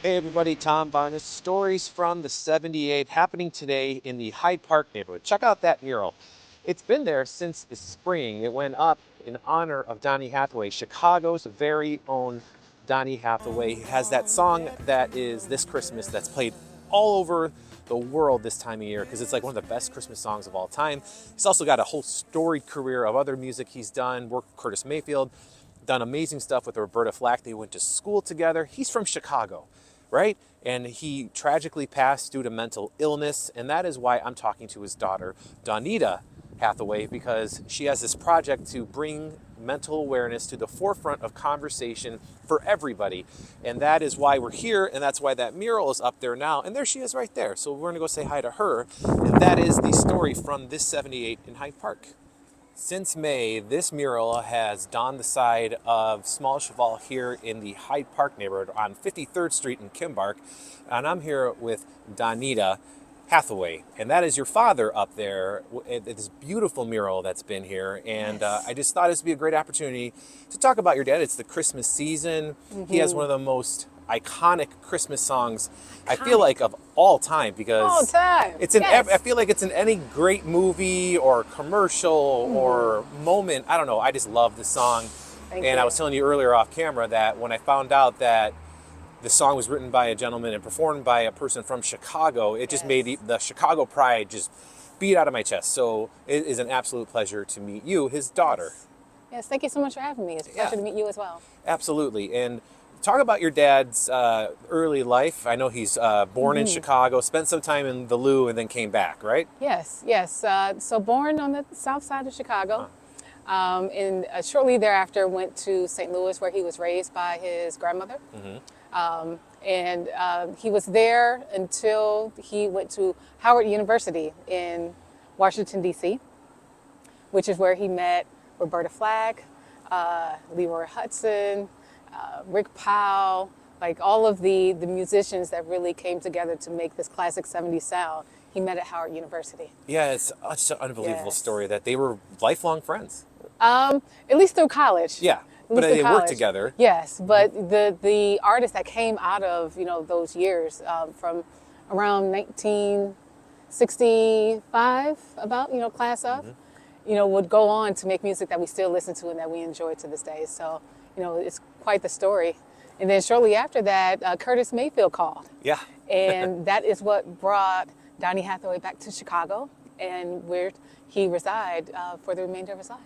Hey everybody, Tom Bonus. Stories from the 78 happening today in the Hyde Park neighborhood. Check out that mural. It's been there since the spring. It went up in honor of Donny Hathaway, Chicago's very own Donny Hathaway. He has that song that is This Christmas that's played all over the world this time of year because it's like one of the best Christmas songs of all time. He's also got a whole storied career of other music he's done, worked with Curtis Mayfield, done amazing stuff with Roberta Flack. They went to school together. He's from Chicago, right? And he tragically passed due to mental illness. And that is why I'm talking to his daughter, Donnita Hathaway, because she has this project to bring mental awareness to the forefront of conversation for everybody. And that is why we're here. And that's why that mural is up there now. And there she is right there. So we're going to go say hi to her. And that is the story from this 78 in Hyde Park. Since May, this mural has donned the side of Small Cheval here in the Hyde Park neighborhood on 53rd Street in Kimbark. And I'm here with Donnita Hathaway. And that is your father up there, this beautiful mural that's been here. And Yes. I just thought this would be a great opportunity to talk about your dad. It's the Christmas season. He has one of the most iconic Christmas songs, I feel Iconic. like, of all time because All time. it's in Yes. I feel like it's in any great movie or commercial or moment. I don't know. I just love the song. Thank And you. I was telling you earlier off camera that when I found out that the song was written by a gentleman and performed by a person from Chicago, it just Yes. made the Chicago pride just beat out of my chest. So it is an absolute pleasure to meet you, his daughter. Yes, thank you so much for having me. It's a pleasure Yeah. to meet you as well. Absolutely. And talk about your dad's early life. I know he's born in Chicago, spent some time in the Lou, and then came back, right? Yes, yes. So born on the south side of Chicago. And shortly thereafter went to St. Louis where he was raised by his grandmother. He was there until he went to Howard University in Washington, D.C., which is where he met Roberta Flack, Leroy Hudson, Rick Powell, like all of the musicians that really came together to make this classic 70s sound. He met at Howard University. Yeah, it's such an unbelievable Yes. story that they were lifelong friends. At least through college. Yeah, At but least through they worked college. together. Yes, but the artists that came out of those years from around 1965, about class of, would go on to make music that we still listen to and that we enjoy to this day. So it's quite the story. And then shortly after that, Curtis Mayfield called. Yeah. And that is what brought Donny Hathaway back to Chicago and where he reside for the remainder of his life.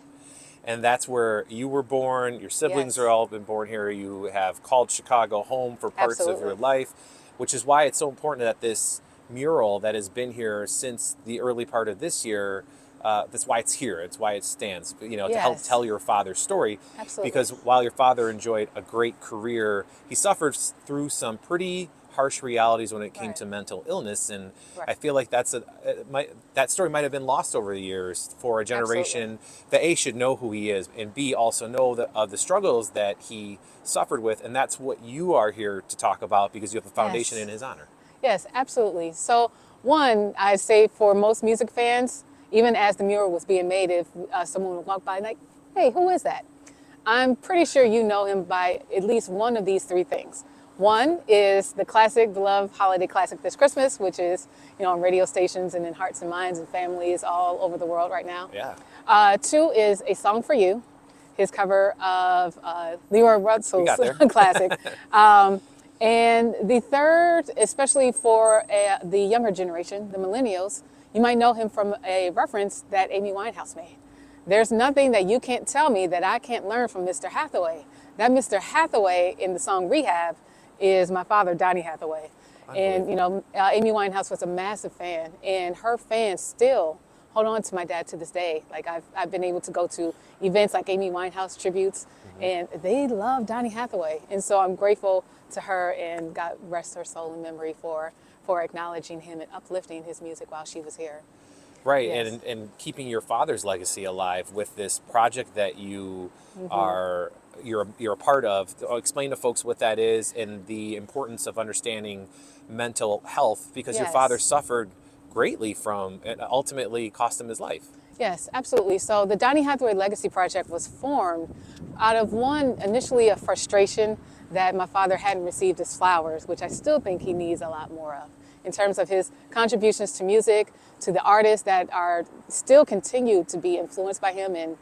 And that's where you were born. Your siblings Yes. are all been born here. You have called Chicago home for parts of your Absolutely. life, which is why it's so important that this mural that has been here since the early part of this year, that's why it's here. It's why it stands, to help Yes. tell your father's story. Absolutely. Because while your father enjoyed a great career, he suffered through some pretty harsh realities when it came Right. to mental illness, and Right. I feel like that story might have been lost over the years for a generation that A, should know who he is, and B, also know the struggles that he suffered with, and that's what you are here to talk about because you have a foundation Yes. in his honor. Yes, absolutely. So, one, I'd say for most music fans, even as the mural was being made, if someone would walk by like, hey, who is that? I'm pretty sure you know him by at least one of these three things. One is the classic, beloved holiday classic This Christmas, which is, on radio stations and in hearts and minds and families all over the world right now. Yeah. Two is A Song for You, his cover of Leroy Russell's got there. classic. And the third, especially for the younger generation, the millennials, you might know him from a reference that Amy Winehouse made. There's nothing that you can't tell me that I can't learn from Mr. Hathaway. That Mr. Hathaway in the song Rehab is my father, Donny Hathaway. And, Amy Winehouse was a massive fan, and her fans still hold on to my dad to this day. Like I've been able to go to events like Amy Winehouse tributes, and they love Donny Hathaway. And so I'm grateful to her, and God rest her soul in memory for acknowledging him and uplifting his music while she was here. Right, Yes. and keeping your father's legacy alive with this project that you you're a part of. Explain to folks what that is and the importance of understanding mental health because your Yes. father suffered greatly from it ultimately cost him his life. Yes, absolutely. So the Donny Hathaway Legacy Project was formed out of one, initially a frustration that my father hadn't received his flowers, which I still think he needs a lot more of in terms of his contributions to music, to the artists that are still continue to be influenced by him and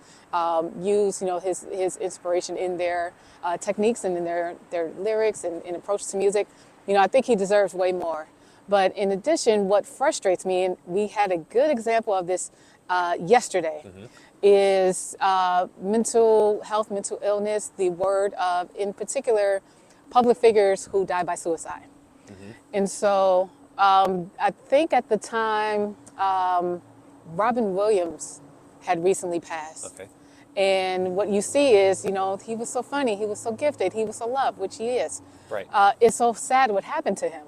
use, his inspiration in their techniques and in their lyrics and approach to music. I think he deserves way more. But in addition, what frustrates me, and we had a good example of this yesterday, is mental health, mental illness, the word of, in particular, public figures who die by suicide. And so I think at the time, Robin Williams had recently passed. Okay. And what you see is, he was so funny, he was so gifted, he was so loved, which he is. Right. It's so sad what happened to him.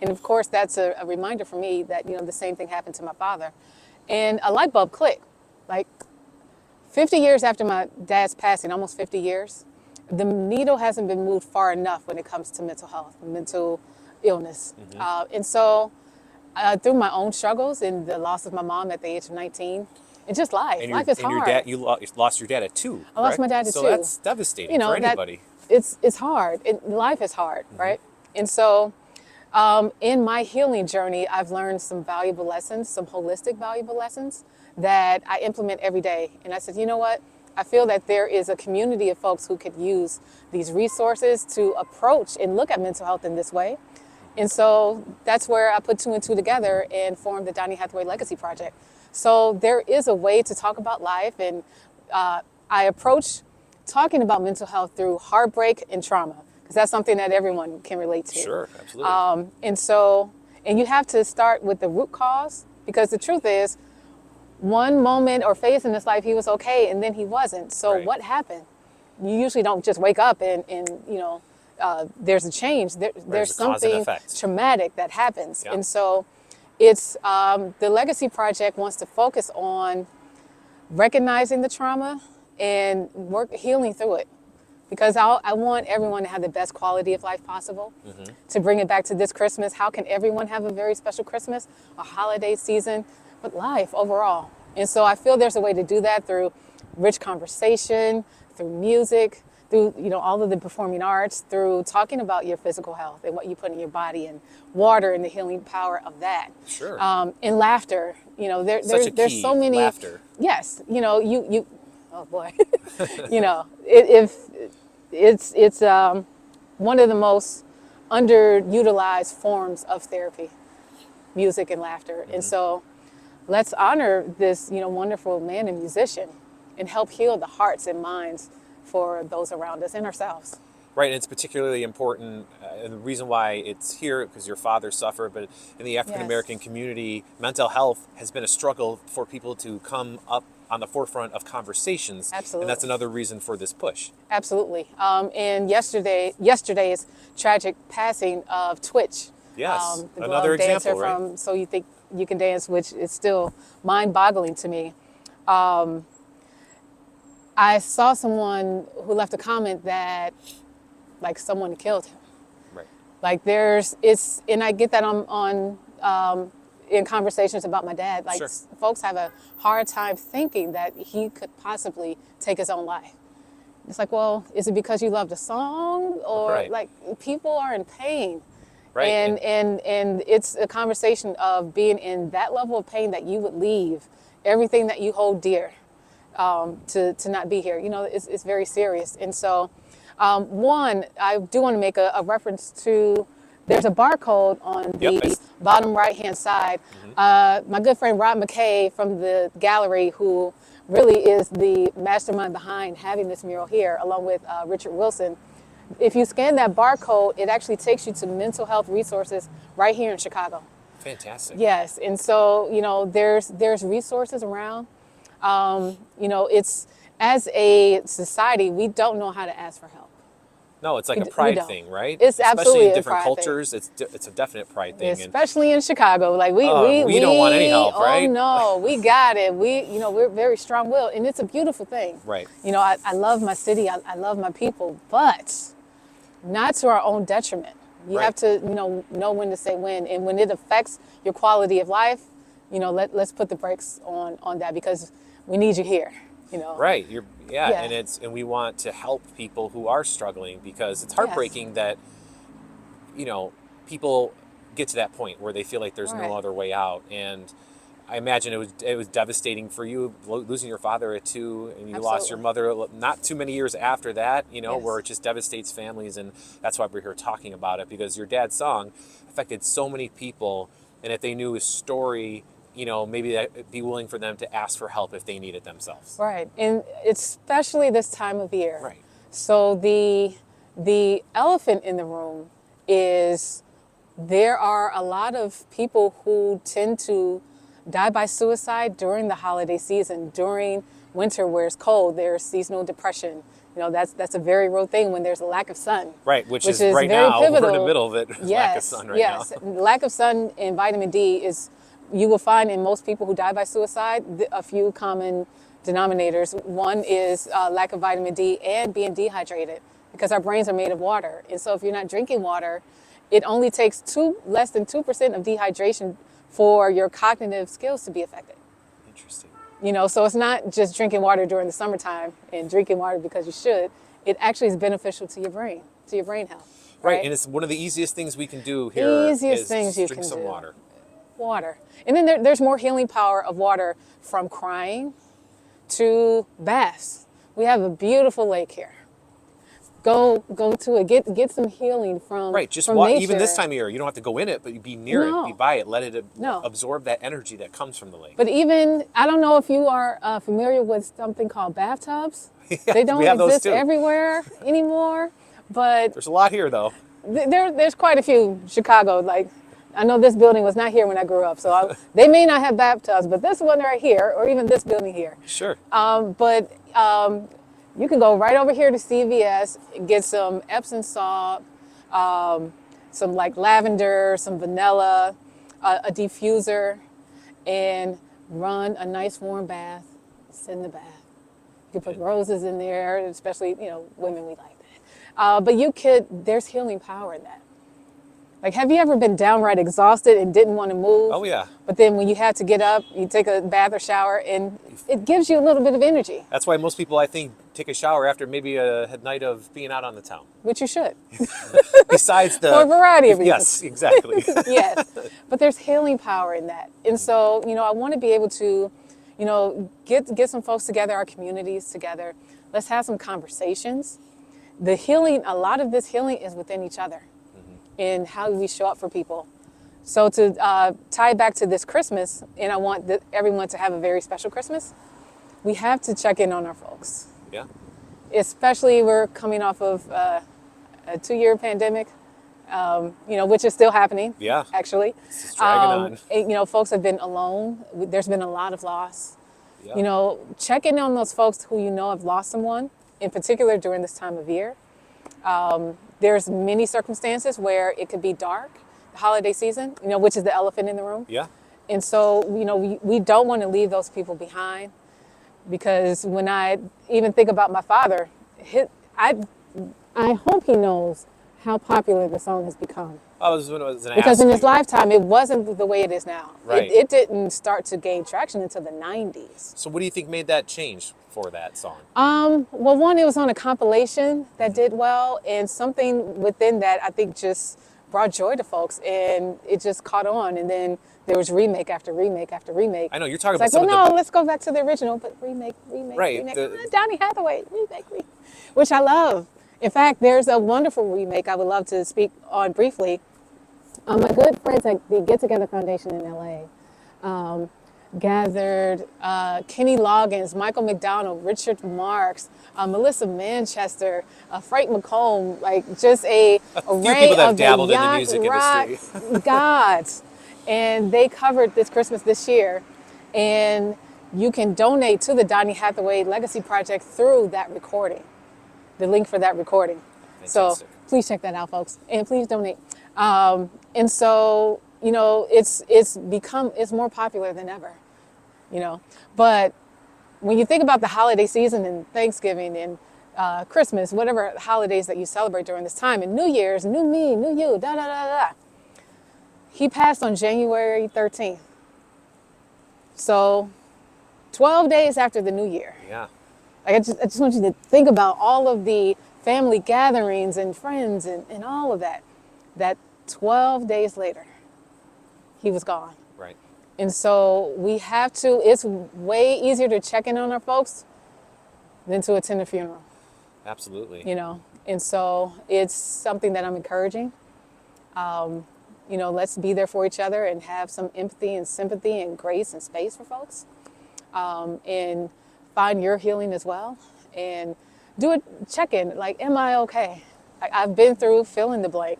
And of course, that's a reminder for me that, the same thing happened to my father. And a light bulb clicked. Like 50 years after my dad's passing, almost 50 years, the needle hasn't been moved far enough when it comes to mental health, mental illness. And so through my own struggles and the loss of my mom at the age of 19, and just life. And Life is hard. your dad, you lost your dad at 2. I lost my dad at 2. So that's devastating for anybody. It's hard. Life is hard, right? And so in my healing journey, I've learned some valuable lessons, some holistic valuable lessons that I implement every day. And I said, you know what? I feel that there is a community of folks who could use these resources to approach and look at mental health in this way. And so that's where I put 2 and 2 together and formed the Donny Hathaway Legacy Project. So there is a way to talk about life, and I approach talking about mental health through heartbreak and trauma, because that's something that everyone can relate to. Sure, absolutely. And you have to start with the root cause, because the truth is, one moment or phase in his life he was okay, and then he wasn't. So Right. what happened? You usually don't just wake up and there's a change. There's a cause and something effect. traumatic that happens. Yeah. And so it's the Legacy Project wants to focus on recognizing the trauma and healing through it. Because I want everyone to have the best quality of life possible. To bring it back to this Christmas, how can everyone have a very special Christmas, a holiday season, but life overall? And so I feel there's a way to do that through rich conversation, through music, through all of the performing arts, through talking about your physical health and what you put in your body, and water and the healing power of that. Sure. And laughter. There's so many. Laughter. Yes. You. Oh boy. If it's one of the most underutilized forms of therapy, music and laughter. And so let's honor this, wonderful man and musician and help heal the hearts and minds for those around us and ourselves. Right, and it's particularly important, and the reason why it's here, because your father suffered, but in the African American community, mental health has been a struggle for people to come up on the forefront of conversations. Absolutely. And that's another reason for this push. Absolutely. And yesterday's tragic passing of Twitch. Yes, The another beloved dancer example, right? from So You Think You Can Dance, which is still mind-boggling to me. I saw someone who left a comment that, like, someone killed him. Right. Like and I get that on in conversations about my dad. Like, Sure. folks have a hard time thinking that he could possibly take his own life. It's like, well, is it because you love the song, or Right. like, people are in pain. Right. And it's a conversation of being in that level of pain that you would leave everything that you hold dear to not be here. It's very serious. And so, one, I do want to make a reference to, there's a barcode on the bottom right-hand side. My good friend Rob McKay from the gallery, who really is the mastermind behind having this mural here, along with Richard Wilson. If you scan that barcode, it actually takes you to mental health resources right here in Chicago. Fantastic. Yes, and so there's resources around. It's, as a society, we don't know how to ask for help. No, it's like a We pride don't. thing, right? It's Especially absolutely in a different pride cultures, it's a definite pride thing. Especially in Chicago, like we don't want any help, right? Oh no, we got it. We're very strong-willed, and it's a beautiful thing. Right. I love my city. I love my people, but not to our own detriment. You Right. have to know when to say when, and when it affects your quality of life, let's put the brakes on that, because we need you here, you know. Right. Yeah, Yeah. and we want to help people who are struggling, because it's Yes. heartbreaking that, people get to that point where they feel like there's no Right. other way out. And I imagine it was devastating for you losing your father at 2, and you lost your Absolutely. mother not too many years after that. Where Yes. it just devastates families, and that's why we're here talking about it, because your dad's song affected so many people, and if they knew his story, maybe that'd be willing for them to ask for help if they need it themselves. Right. And especially this time of year. Right. So the elephant in the room is there are a lot of people who tend to die by suicide during the holiday season, during winter where it's cold. There's seasonal depression. That's a very real thing when there's a lack of sun. Right, which is is right very now, we're in the pivotal. middle of it. Lack of sun right now. Yes. Lack of sun and vitamin D is, you will find in most people who die by suicide, a few common denominators. One is lack of vitamin D and being dehydrated, because our brains are made of water. And so if you're not drinking water, it only takes less than 2% of dehydration for your cognitive skills to be affected. Interesting. So it's not just drinking water during the summertime and drinking water because you should. It actually is beneficial to your brain health. Right, and it's one of the easiest things we can do here. Easiest is things you drink can some do. water. Water. And then there's more healing power of water, from crying to baths. We have a beautiful lake here. Go to it. Get some healing from Right, just from nature. even this time of year, you don't have to go in it, but you be near it, be No. by it, let it No. absorb that energy that comes from the lake. But even, I don't know if you are familiar with something called bathtubs. Yeah, They don't we have those exist too. everywhere anymore, but There's a lot here, though. there's quite a few. Chicago, like, I know this building was not here when I grew up, so they may not have bathtubs, but this one right here, or even this building here. Sure. But you can go right over here to CVS, get some Epsom salt, some like lavender, some vanilla, a diffuser, and run a nice warm bath. Sit in the bath. You can put roses in there, especially, women, we like that. But there's healing power in that. Like, have you ever been downright exhausted and didn't want to move? Oh, yeah. But then when you have to get up, you take a bath or shower, and it gives you a little bit of energy, That's why most people, I think, take a shower after maybe a night of being out on the town. which you should. Besides the... For a variety of Yes, reasons. exactly. Yes. But there's healing power in that. And so, I want to be able to, get some folks together, our communities together. Let's have some conversations. The healing, a lot of this healing is within each other, in how we show up for people. So to tie back to this Christmas, and I want everyone to have a very special Christmas, we have to check in on our folks. Yeah. Especially, we're coming off of a 2-year pandemic, which is still happening. Yeah. Actually. It's just dragging on. And, folks have been alone. There's been a lot of loss. Yeah. Check in on those folks who have lost someone, in particular during this time of year. There's many circumstances where it could be dark, the holiday season, which is the elephant in the room. Yeah. And so, we don't want to leave those people behind, because when I even think about my father, I hope he knows how popular the song has become. Oh, this was an Because in his ask. lifetime, it wasn't the way it is now. Right. It didn't start to gain traction until the 90s. So what do you think made that change for that song? Well, one, it was on a compilation that did well, and something within that I think just brought joy to folks, and it just caught on. And then there was remake after remake after remake. I know, you're talking It's about like, some well, of no, let's go back to the original, but remake. Right, Donny Hathaway, remake, which I love. In fact, there's a wonderful remake I would love to speak on briefly. My good friends at the Get Together Foundation in LA gathered Kenny Loggins, Michael McDonald, Richard Marks, Melissa Manchester, Frank McComb, like just a few array people that have of the dabbled in the yacht music rock industry. gods. And they covered this Christmas this year. And you can donate to the Donny Hathaway Legacy Project through that recording, the link for that recording. Fantastic. So please check that out, folks, and please donate. And so, it's more popular than ever, But when you think about the holiday season and Thanksgiving and Christmas, whatever holidays that you celebrate during this time, and New Year's, new me, new you, da da da da. He passed on January 13th. So 12 days after the new year. Yeah. Like I just want you to think about all of the family gatherings and friends and all of that. That 12 days later, he was gone. Right. And so we have to, it's way easier to check in on our folks than to attend a funeral, Absolutely. you know? And so it's something that I'm encouraging. You know, let's be there for each other and have some empathy and sympathy and grace and space for folks. And find your healing as well. And do a check-in, like, am I okay? I've been through fill in the blank.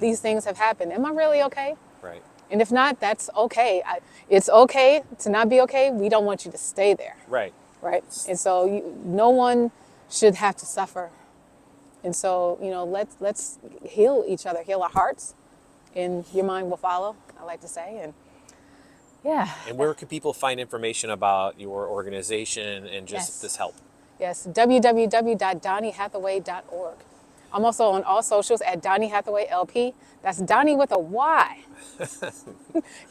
These things have happened. Am I really okay? Right. And if not, that's okay. It's okay to not be okay. We don't want you to stay there, Right. right? And so no one should have to suffer. And so, you know, let's heal each other, heal our hearts, and your mind will follow, I like to say. And yeah. And where can people find information about your organization and just Yes. this help? Yes, www.donnyhathaway.org. I'm also on all socials at Donny Hathaway LP. That's Donny with a Y.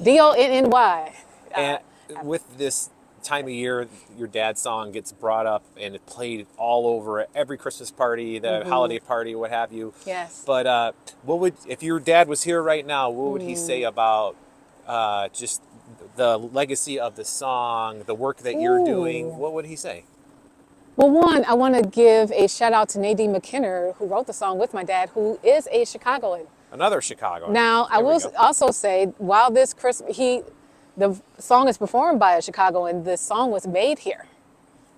Donny. And with this time of year, your dad's song gets brought up and it played all over at every Christmas party, the holiday party, what have you. Yes. But what would, if your dad was here right now, what would he say about just the legacy of the song, the work that you're doing? What would he say? Well, one, I want to give a shout out to Nadine McKinner, who wrote the song with my dad, who is a Chicagoan. Another Chicago. Now, I will also say, while this Christmas, the song is performed by a Chicagoan, the song was made here,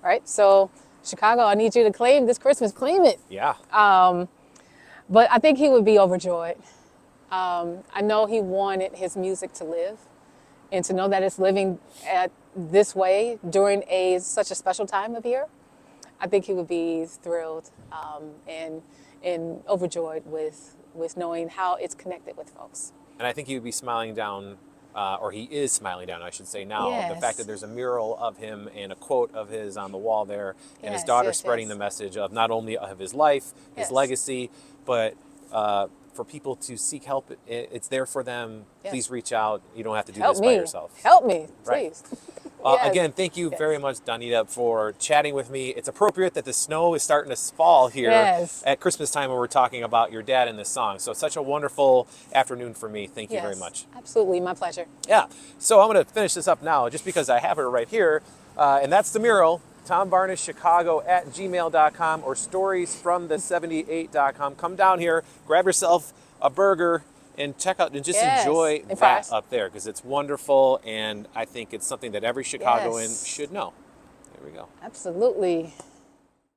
right? So, Chicago, I need you to claim this Christmas, claim it. Yeah. But I think he would be overjoyed. I know he wanted his music to live, and to know that it's living at this way during such a special time of year. I think he would be thrilled and overjoyed with knowing how it's connected with folks. And I think he would be smiling down, or he is smiling down, I should say now, Yes. the fact that there's a mural of him and a quote of his on the wall there, and his Yes, daughter yes, spreading yes. the message of not only of his life, his Yes. legacy, but for people to seek help. It's there for them. Yes. Please reach out. You don't have to do Help this me. by yourself. Help me, Right. please. Yes. Again, thank you Yes. very much, Donnita, for chatting with me. It's appropriate that the snow is starting to fall here Yes. at Christmas time when we're talking about your dad and this song. So such a wonderful afternoon for me. Thank you very Yes, much. absolutely, my pleasure. Yeah. So I'm going to finish this up now just because I have her right here. And that's the mural, tombarnishchicago@gmail.com or storiesfromthe78.com. Come down here, grab yourself a burger, and check out and just Yes. enjoy And that fries. up there because it's wonderful, and I think it's something that every Chicagoan Yes. should know. There we go. Absolutely.